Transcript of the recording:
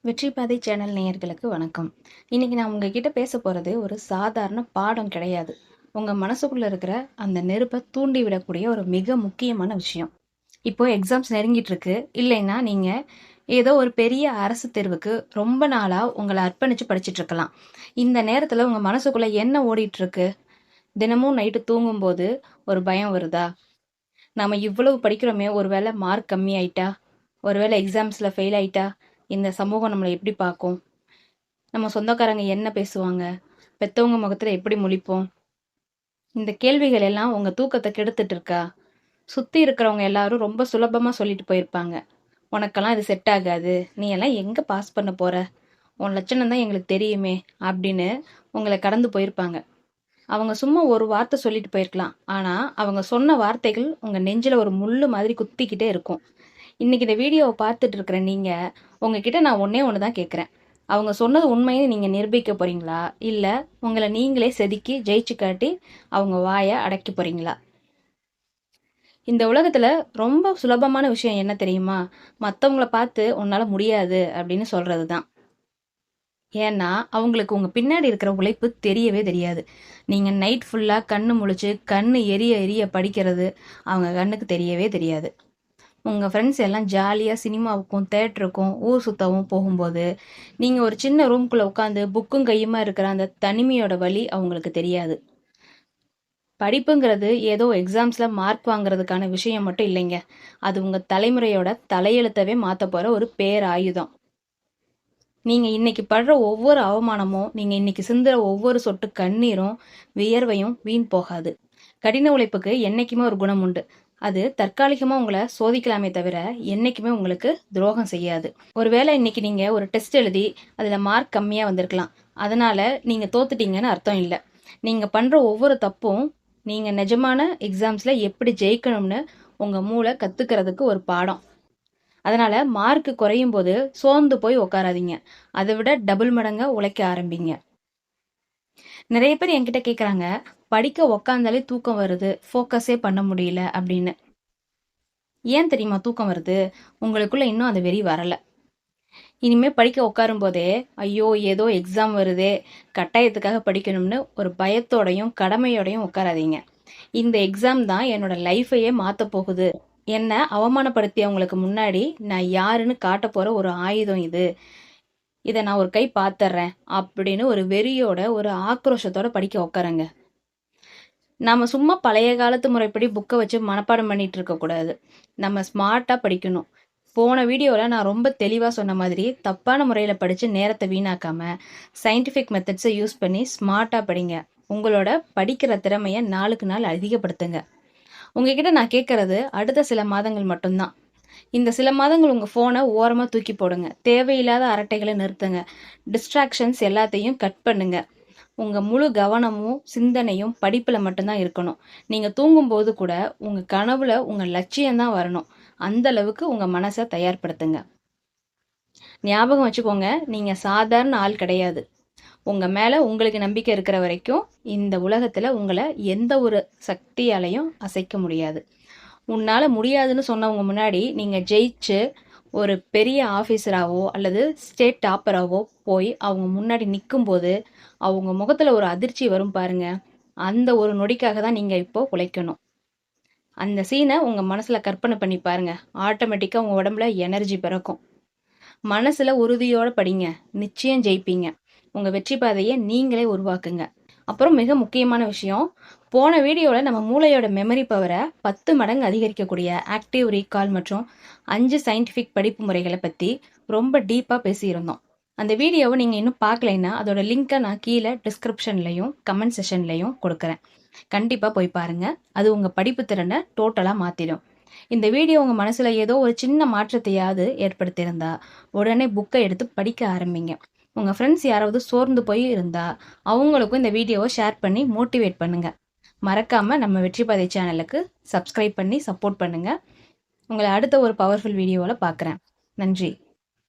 வெற்றி பாதை சேனல் நேயர்களுக்கு வணக்கம். இன்னைக்கு நான் உங்ககிட்ட பேச போறது ஒரு சாதாரண பாடம் கிடையாது. உங்க மனசுக்குள்ள இருக்கிற அந்த நெருப்பை தூண்டி விடக்கூடிய ஒரு மிக முக்கியமான விஷயம். இப்போ எக்ஸாம்ஸ் நெருங்கிட்டு இருக்கு. இல்லைன்னா நீங்க ஏதோ ஒரு பெரிய அரசு தேர்வுக்கு ரொம்ப நாளா உங்களை அர்ப்பணிச்சு படிச்சிட்டு இருக்கலாம். இந்த நேரத்துல உங்க மனசுக்குள்ள என்ன ஓடிட்டு இருக்கு? தினமும் நைட்டு தூங்கும்போது ஒரு பயம் வருதா? நாம இவ்வளவு படிக்கிறோமே, ஒருவேளை மார்க் கம்மி ஆயிட்டா, ஒருவேளை எக்ஸாம்ஸ்ல ஃபெயில் ஆயிட்டா, இந்த சமூகம் நம்மளை எப்படி பார்க்கும்? நம்ம சொந்தக்காரங்க என்ன பேசுவாங்க? பெத்தவங்க முகத்துல எப்படி முழிப்போம்? இந்த கேள்விகள் எல்லாம் உங்க தூக்கத்தை கெடுத்துட்டு இருக்கா? சுத்தி இருக்கிறவங்க எல்லாரும் ரொம்ப சுலபமா சொல்லிட்டு போயிருப்பாங்க. உனக்கெல்லாம் இது செட் ஆகாது. நீ எல்லாம் எங்க பாஸ் பண்ண போற? உன் லட்சணம் தான் எங்களுக்கு தெரியுமே அப்படின்னு உங்களை கடந்து போயிருப்பாங்க. அவங்க சும்மா ஒரு வார்த்தை சொல்லிட்டு போயிருக்கலாம். ஆனா அவங்க சொன்ன வார்த்தைகள் உங்க நெஞ்சில ஒரு முள்ளு மாதிரி குத்திக்கிட்டே இருக்கும். இன்னைக்கு இந்த வீடியோவை பார்த்துட்டு இருக்கிற நீங்க, உங்ககிட்ட நான் ஒண்ணே ஒன்று தான் கேட்குறேன். அவங்க சொன்னது உண்மைன்னு நீங்க நிரூபிக்க போறீங்களா? இல்ல உங்களை நீங்களே செதுக்கி ஜெயிச்சு காட்டி அவங்க வாயை அடக்கி போறீங்களா? இந்த உலகத்துல ரொம்ப சுலபமான விஷயம் என்ன தெரியுமா? மத்தவங்கள பார்த்து உன்னால முடியாது அப்படின்னு சொல்றது தான். ஏன்னா அவங்களுக்கு உங்க பின்னாடி இருக்கிற உழைப்பு தெரியவே தெரியாது. நீங்க நைட் ஃபுல்லா கண்ணு முழிச்சு கண்ணு எரிய எரிய படிக்கிறது அவங்க கண்ணுக்கு தெரியவே தெரியாது. உங்க ஃப்ரெண்ட்ஸ் எல்லாம் ஜாலியா சினிமாவுக்கும், தியேட்டருக்கும், ஊர் சுத்தவும் போகும்போது, நீங்க ஒரு சின்ன ரூம்குள்ள உட்காந்து புக்கும் கையுமா இருக்கிற அந்த தனிமையோட வலி அவங்களுக்கு தெரியாது. படிப்புங்கிறது ஏதோ எக்ஸாம்ஸ்ல மார்க் வாங்குறதுக்கான விஷயம் மட்டும் இல்லைங்க. அது உங்க தலைமுறையோட தலையெழுத்தவே மாத்தப் போற ஒரு பேராயுதம். நீங்க இன்னைக்கு படுற ஒவ்வொரு அவமானமும், நீங்க இன்னைக்கு சிந்துற ஒவ்வொரு சொட்டு கண்ணீரும், வியர்வையும் வீண் போகாது. கடின உழைப்புக்கு என்னைக்குமே ஒரு குணம் உண்டு. அது தற்காலிகமா உங்களை சோதிக்கலாமே தவிர என்னைக்குமே உங்களுக்கு துரோகம் செய்யாது. ஒருவேளை இன்னைக்கு நீங்க ஒரு டெஸ்ட் எழுதி அதுல மார்க் கம்மியா வந்திருக்கலாம். அதனால நீங்க தோத்துட்டீங்கன்னு அர்த்தம் இல்லை. நீங்க பண்ற ஒவ்வொரு தப்பும் நீங்க நிஜமான எக்ஸாம்ஸ்ல எப்படி ஜெயிக்கணும்னு உங்க மூளை கத்துக்கிறதுக்கு ஒரு பாடம். அதனால மார்க் குறையும் போது சோர்ந்து போய் உட்காராதீங்க. அதை விட டபுள் மடங்கா உழைக்க ஆரம்பிங்க. நிறைய பேர் என்கிட்ட கேக்குறாங்க, படிக்க உக்காந்தாலே தூக்கம் வருது, ஃபோக்கஸே பண்ண முடியல அப்படின்னு. ஏன் தெரியுமா தூக்கம் வருது? உங்களுக்குள்ள இன்னும் அந்த வெறி வரல. இனிமே படிக்க உட்காரும் போதே, ஐயோ ஏதோ எக்ஸாம் வருதே, கட்டாயத்துக்காக படிக்கணும்னு ஒரு பயத்தோடையும் கடமையோடையும் உட்காராதீங்க. இந்த எக்ஸாம் தான் என்னோட லைஃபையே மாத்த போகுது. என்ன அவமானப்படுத்தியவங்களுக்கு முன்னாடி நான் யாருன்னு காட்ட போற ஒரு ஆயுதம் இது. இதை நான் ஒரு கை பாத்துறேன் அப்படின்னு ஒரு வெறியோட ஒரு ஆக்ரோஷத்தோட படிக்க உட்காருங்க. நாம சும்மா பழைய காலத்து முறைப்படி புக்கை வச்சு மனப்பாடம் பண்ணிட்டு இருக்க கூடாது. நம்ம ஸ்மார்ட்டா படிக்கணும். போன வீடியோவில் நான் ரொம்ப தெளிவாக சொன்ன மாதிரி தப்பான முறையில் படித்து நேரத்தை வீணாக்காம சயின்டிஃபிக் மெத்தட்ஸை யூஸ் பண்ணி ஸ்மார்ட்டாக படிங்க. உங்களோட படிக்கிற திறமையை நாளுக்கு நாள் அதிகப்படுத்துங்க. உங்ககிட்ட நான் கேட்கறது அடுத்த சில மாதங்கள் மட்டும்தான். இந்த சில மாதங்கள் உங்கள் ஃபோனை ஓரமாக தூக்கி போடுங்க. தேவையில்லாத அரட்டைகளை நிறுத்துங்க. டிஸ்ட்ராக்ஷன்ஸ் எல்லாத்தையும் கட் பண்ணுங்க. உங்கள் முழு கவனமும் சிந்தனையும் படிப்பில் மட்டும்தான் இருக்கணும். நீங்கள் தூங்கும்போது கூட உங்கள் கனவுல உங்கள் லட்சியம்தான் வரணும். அந்த அளவுக்கு உங்கள் மனசை தயார்படுத்துங்க. ஞாபகம் வச்சுக்கோங்க, நீங்கள் சாதாரண ஆள் கிடையாது. உங்கள் மேலே உங்களுக்கு நம்பிக்கை இருக்கிற வரைக்கும் இந்த உலகத்தில் உங்களை எந்த ஒரு சக்தியாலையும் அசைக்க முடியாது. உன்னால் முடியாதுன்னு சொன்னவங்க முன்னாடி நீங்கள் ஜெயிச்சு ஒரு பெரிய ஆஃபீஸராகவோ அல்லது ஸ்டேட் டாப்பராகவோ போய் அவங்க முன்னாடி நிற்கும்போது அவங்க முகத்தில் ஒரு அதிர்ச்சி வரும் பாருங்க. அந்த ஒரு நொடிக்காக தான் நீங்கள் இப்போ உழைக்கணும். அந்த சீனை உங்கள் மனசில் கற்பனை பண்ணி பாருங்க. ஆட்டோமேட்டிக்காக உங்கள் உடம்புல எனர்ஜி பிறக்கும். மனசில் உறுதியோடு படிங்க. நிச்சயம் ஜெயிப்பீங்க. உங்கள் வெற்றி பாதையை நீங்களே உருவாக்குங்க. அப்புறம் மிக முக்கியமான விஷயம், போன வீடியோவில் நம்ம மூளையோட மெமரி பவரை 10 மடங்கு அதிகரிக்கக்கூடிய ஆக்டிவ் ரீகால் மற்றும் 5 சயின்டிஃபிக் படிப்பு முறைகளை பற்றி ரொம்ப டீப்பாக பேசியிருந்தோம். அந்த வீடியோவை நீங்கள் இன்னும் பார்க்கலைன்னா அதோட லிங்க்கை நான் கீழே டிஸ்கிரிப்ஷன்லையும் கமெண்ட் செஷன்லையும் கொடுக்குறேன். கண்டிப்பாக போய் பாருங்கள். அது உங்கள் படிப்பு திறனை டோட்டலாக மாற்றிடும். இந்த வீடியோ உங்கள் மனசில் ஏதோ ஒரு சின்ன மாற்றத்தையாவது ஏற்படுத்தியிருந்தா உடனே புக்கை எடுத்து படிக்க ஆரம்பிங்க. உங்கள் ஃப்ரெண்ட்ஸ் யாராவது சோர்ந்து போய் இருந்தா அவங்களுக்கும் இந்த வீடியோவை ஷேர் பண்ணி மோட்டிவேட் பண்ணுங்க. மறக்காமல் நம்ம வெற்றி பாதை சேனலுக்கு சப்ஸ்கிரைப் பண்ணி சப்போர்ட் பண்ணுங்கள். உங்களை அடுத்த ஒரு பவர்ஃபுல் வீடியோவில் பார்க்குறேன். நன்றி.